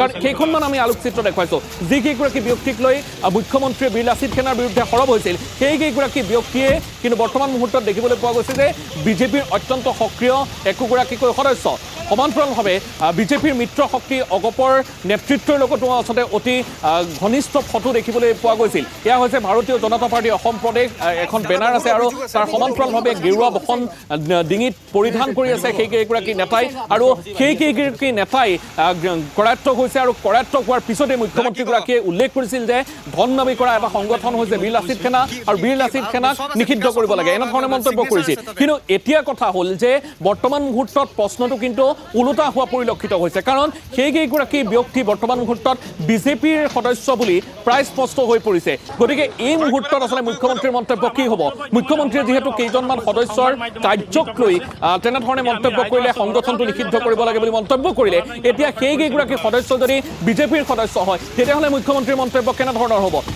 কাৰণ সেইখনমান আমি আলোকচিত্ৰ দেখুৱাইছোঁ যিকেইগৰাকী ব্যক্তিক লৈ মুখ্যমন্ত্ৰী বীৰ লাচিত সেনাৰ বিৰুদ্ধে সৰব হৈছিল সেইকেইগৰাকী ব্যক্তিয়ে কিন্তু বৰ্তমান মুহূৰ্তত দেখিবলৈ পোৱা গৈছে যে বিজেপিৰ অত্যন্ত সক্ৰিয় একোগৰাকীকৈ সদস্য সমান্তৰালভাৱে বিজেপিৰ মিত্ৰ শক্তি অগপৰ নেতৃত্বৰ লগতো আচলতে অতি ঘনিষ্ঠ ফটো দেখিবলৈ পোৱা গৈছিল এয়া হৈছে ভাৰতীয় জনতা পাৰ্টী অসম প্ৰদেশ এখন বেনাৰ আছে আৰু তাৰ সমান্তৰালভাৱে গেৰুৱা বসন ডিঙিত পৰিধান কৰি আছে সেইকেইগৰাকী নেতাই আৰু সেইকেইগৰাকী নেতাই কৰায়ত্ব হৈছে আৰু কৰায়ত্ব হোৱাৰ পিছতে মুখ্যমন্ত্ৰীগৰাকীয়ে উল্লেখ কৰিছিল যে ধন দাবী কৰা এটা সংগঠন হৈছে বীৰ লাচিত সেনা আৰু বীৰ লাচিত সেনাক নিষিদ্ধ কৰিব লাগে এনেধৰণে মন্তব্য কৰিছিল কিন্তু এতিয়া কথা হ'ল যে বৰ্তমান মুহূৰ্তত প্ৰশ্নটো কিন্তু ওলোটা হোৱা পৰিলক্ষিত হৈছে কাৰণ সেইকেইগৰাকী ব্যক্তি বৰ্তমান মুহূৰ্তত বিজেপিৰ সদস্য বুলি প্ৰায় স্পষ্ট হৈ পৰিছে গতিকে এই মুহূৰ্তত আচলতে মুখ্যমন্ত্ৰীৰ মন্তব্য কি হ'ব মুখ্যমন্ত্ৰীয়ে যিহেতু কেইজনমান সদস্যৰ কাৰ্যক লৈ তেনেধৰণে মন্তব্য কৰিলে সংগঠনটো নিষিদ্ধ কৰিব লাগে বুলি মন্তব্য কৰিলে এতিয়া সেইকেইগৰাকী সদস্য যদি বিজেপিৰ সদস্য হয় তেতিয়াহ'লে মুখ্যমন্ত্ৰীৰ মন্তব্য কেনেধৰণৰ হ'ব